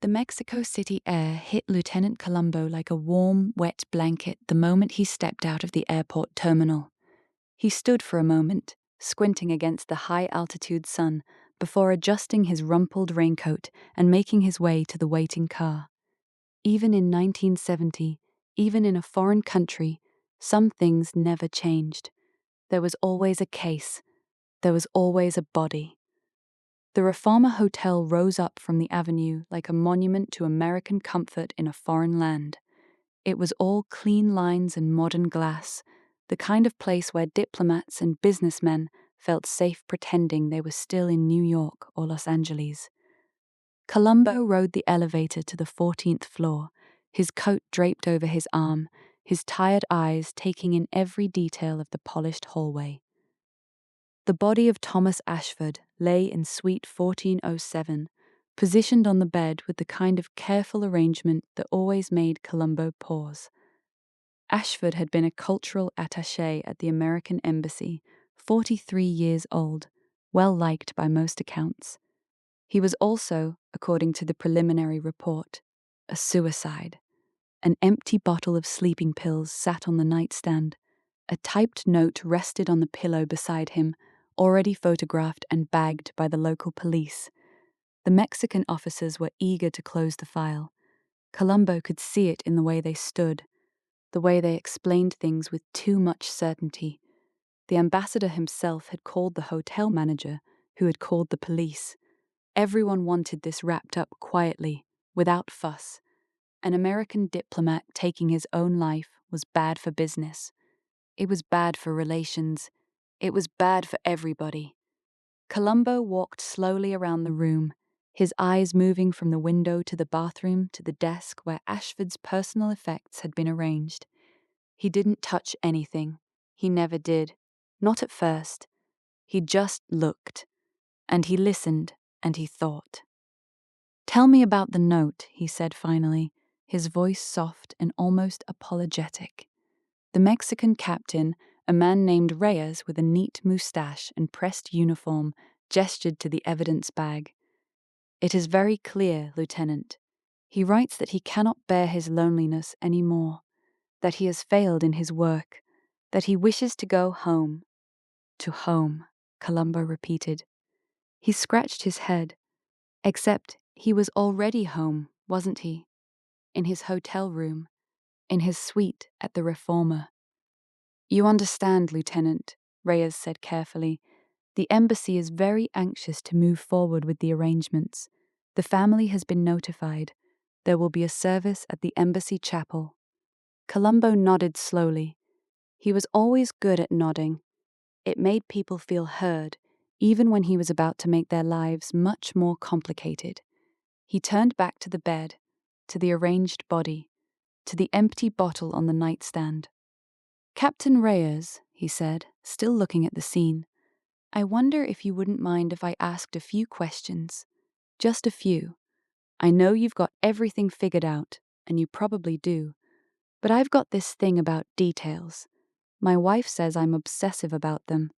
The Mexico City air hit Lieutenant Columbo like a warm, wet blanket the moment he stepped out of the airport terminal. He stood for a moment, squinting against the high-altitude sun, before adjusting his rumpled raincoat and making his way to the waiting car. Even in 1970, even in a foreign country, some things never changed. There was always a case. There was always a body. The Reforma Hotel rose up from the avenue like a monument to American comfort in a foreign land. It was all clean lines and modern glass, the kind of place where diplomats and businessmen felt safe pretending they were still in New York or Los Angeles. Columbo rode the elevator to the 14th floor, his coat draped over his arm, his tired eyes taking in every detail of the polished hallway. The body of Thomas Ashford lay in suite 1407, positioned on the bed with the kind of careful arrangement that always made Columbo pause. Ashford had been a cultural attaché at the American Embassy, 43 years old, well liked by most accounts. He was also, according to the preliminary report, a suicide. An empty bottle of sleeping pills sat on the nightstand. A typed note rested on the pillow beside him, already photographed and bagged by the local police. The Mexican officers were eager to close the file. Columbo could see it in the way they stood, the way they explained things with too much certainty. The ambassador himself had called the hotel manager, who had called the police. Everyone wanted this wrapped up quietly, without fuss. An American diplomat taking his own life was bad for business. It was bad for relations. It was bad for everybody. Columbo walked slowly around the room, his eyes moving from the window to the bathroom to the desk where Ashford's personal effects had been arranged. He didn't touch anything. He never did. Not at first. He just looked. And he listened, and he thought. "Tell me about the note," he said finally, his voice soft and almost apologetic. The Mexican captain, a man named Reyes with a neat moustache and pressed uniform, gestured to the evidence bag. "It is very clear, Lieutenant. He writes that he cannot bear his loneliness any more, that he has failed in his work, that he wishes to go home." "To home," Columbo repeated. He scratched his head. Except he was already home, wasn't he? In his hotel room, in his suite at the Reforma. "You understand, Lieutenant," Reyes said carefully. "The embassy is very anxious to move forward with the arrangements. The family has been notified. There will be a service at the embassy chapel." Columbo nodded slowly. He was always good at nodding. It made people feel heard, even when he was about to make their lives much more complicated. He turned back to the bed, to the arranged body, to the empty bottle on the nightstand. "Captain Reyes," he said, still looking at the scene, "I wonder if you wouldn't mind if I asked a few questions. Just a few. I know you've got everything figured out, and you probably do. But I've got this thing about details. My wife says I'm obsessive about them.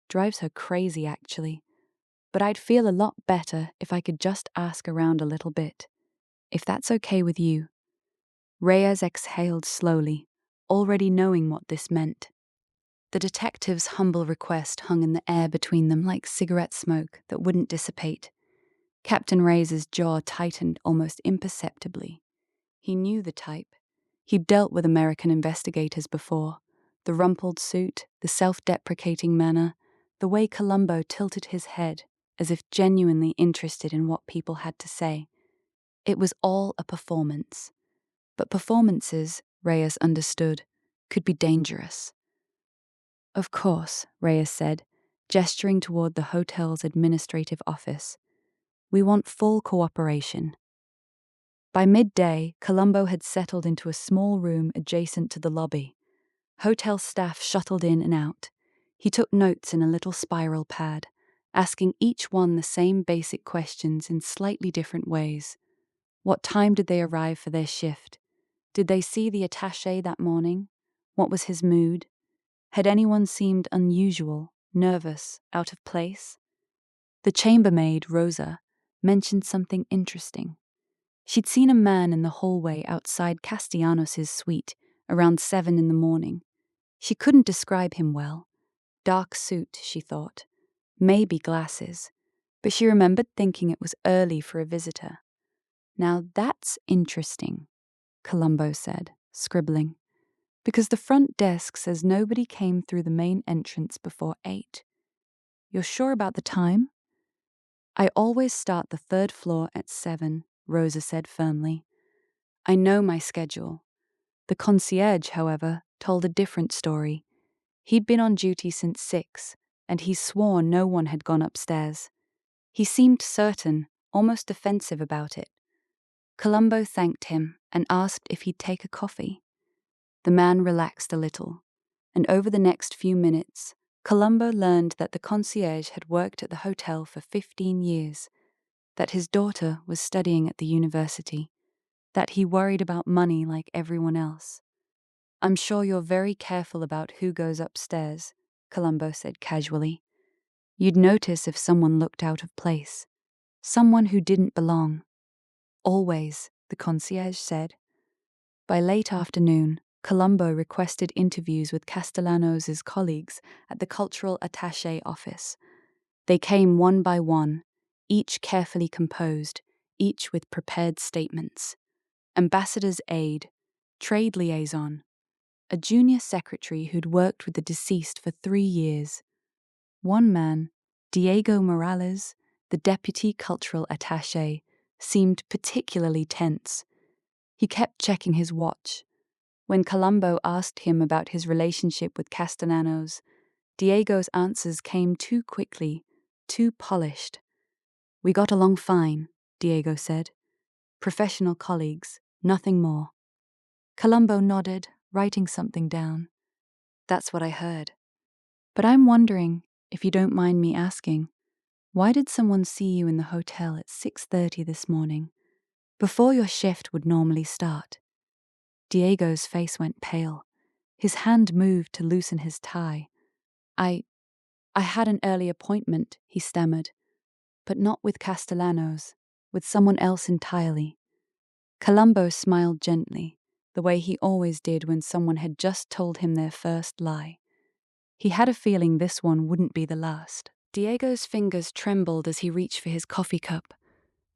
Drives her crazy, actually. But I'd feel a lot better if I could just ask around a little bit. If that's okay with you." Reyes exhaled slowly, already knowing what this meant. The detective's humble request hung in the air between them like cigarette smoke that wouldn't dissipate. Captain Reyes's jaw tightened almost imperceptibly. He knew the type. He'd dealt with American investigators before. The rumpled suit, the self-deprecating manner, the way Columbo tilted his head, as if genuinely interested in what people had to say. It was all a performance. But performances, Reyes understood, could be dangerous. "Of course," Reyes said, gesturing toward the hotel's administrative office. "We want full cooperation." By midday, Columbo had settled into a small room adjacent to the lobby. Hotel staff shuttled in and out. He took notes in a little spiral pad, asking each one the same basic questions in slightly different ways. What time did they arrive for their shift? Did they see the attaché that morning? What was his mood? Had anyone seemed unusual, nervous, out of place? The chambermaid, Rosa, mentioned something interesting. She'd seen a man in the hallway outside Castellanos' suite around 7 in the morning. She couldn't describe him well. Dark suit, she thought. Maybe glasses. But she remembered thinking it was early for a visitor. Now that's interesting, Columbo said, scribbling, because the front desk says nobody came through the main entrance before 8. You're sure about the time? I always start the third floor at 7, Rosa said firmly. I know my schedule. The concierge, however, told a different story. He'd been on duty since 6, and he swore no one had gone upstairs. He seemed certain, almost defensive about it. Columbo thanked him and asked if he'd take a coffee. The man relaxed a little, and over the next few minutes, Columbo learned that the concierge had worked at the hotel for 15 years, that his daughter was studying at the university, that he worried about money like everyone else. I'm sure you're very careful about who goes upstairs, Columbo said casually. You'd notice if someone looked out of place, someone who didn't belong. Always, the concierge said. By late afternoon, Columbo requested interviews with Castellanos' colleagues at the cultural attaché office. They came one by one, each carefully composed, each with prepared statements. Ambassador's aide, trade liaison, a junior secretary who'd worked with the deceased for 3 years. One man, Diego Morales, the deputy cultural attaché, seemed particularly tense. He kept checking his watch. When Columbo asked him about his relationship with Castellanos, Diego's answers came too quickly, too polished. We got along fine, Diego said. Professional colleagues, nothing more. Columbo nodded, writing something down. That's what I heard. But I'm wondering, if you don't mind me asking, why did someone see you in the hotel at 6:30 this morning, before your shift would normally start? Diego's face went pale. His hand moved to loosen his tie. I had an early appointment, he stammered, but not with Castellanos, with someone else entirely. Columbo smiled gently, the way he always did when someone had just told him their first lie. He had a feeling this one wouldn't be the last. Diego's fingers trembled as he reached for his coffee cup.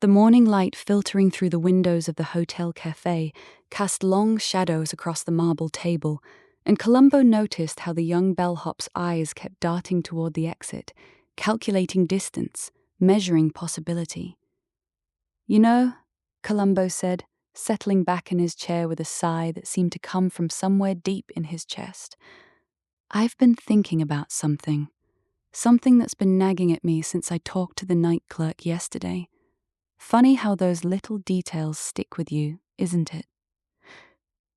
The morning light filtering through the windows of the hotel cafe cast long shadows across the marble table, and Columbo noticed how the young bellhop's eyes kept darting toward the exit, calculating distance, measuring possibility. You know, Columbo said, settling back in his chair with a sigh that seemed to come from somewhere deep in his chest. I've been thinking about something that's been nagging at me since I talked to the night clerk yesterday. Funny how those little details stick with you, isn't it?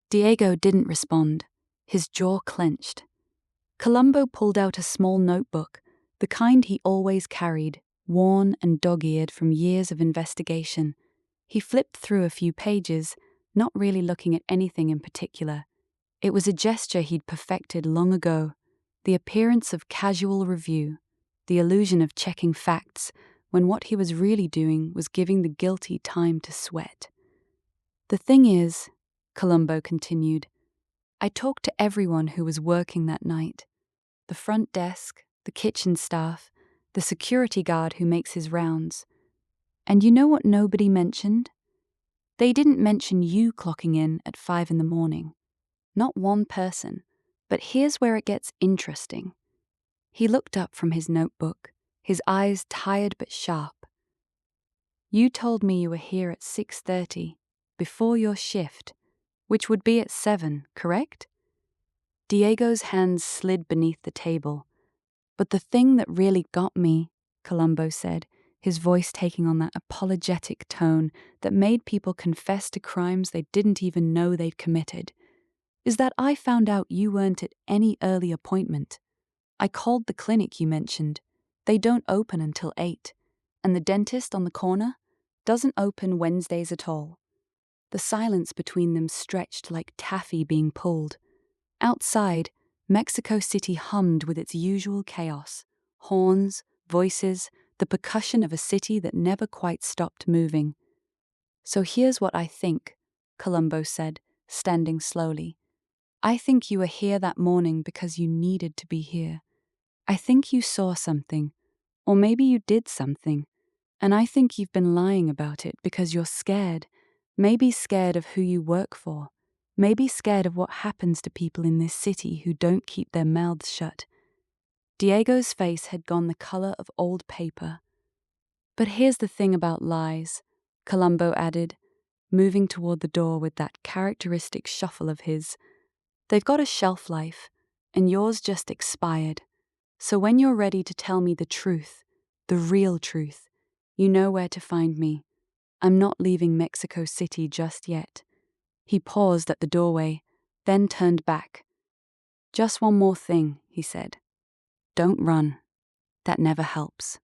Diego didn't respond. His jaw clenched. Columbo pulled out a small notebook, the kind he always carried, worn and dog-eared from years of investigation. He flipped through a few pages, not really looking at anything in particular. It was a gesture he'd perfected long ago, the appearance of casual review, the illusion of checking facts, when what he was really doing was giving the guilty time to sweat. The thing is, Columbo continued, I talked to everyone who was working that night. The front desk, the kitchen staff, the security guard who makes his rounds. And you know what nobody mentioned? They didn't mention you clocking in at 5 in the morning. Not one person. But here's where it gets interesting. He looked up from his notebook, his eyes tired but sharp. You told me you were here at 6:30, before your shift, which would be at 7, correct? Diego's hands slid beneath the table. But the thing that really got me, Columbo said, his voice taking on that apologetic tone that made people confess to crimes they didn't even know they'd committed, is that I found out you weren't at any early appointment. I called the clinic you mentioned. They don't open until 8, and the dentist on the corner doesn't open Wednesdays at all. The silence between them stretched like taffy being pulled. Outside, Mexico City hummed with its usual chaos. Horns, voices, the percussion of a city that never quite stopped moving. So here's what I think, Columbo said, standing slowly. I think you were here that morning because you needed to be here. I think you saw something, or maybe you did something, and I think you've been lying about it because you're scared, maybe scared of who you work for, maybe scared of what happens to people in this city who don't keep their mouths shut. Diego's face had gone the color of old paper. But here's the thing about lies, Columbo added, moving toward the door with that characteristic shuffle of his. They've got a shelf life, and yours just expired. So when you're ready to tell me the truth, the real truth, you know where to find me. I'm not leaving Mexico City just yet. He paused at the doorway, then turned back. Just one more thing, he said. Don't run. That never helps.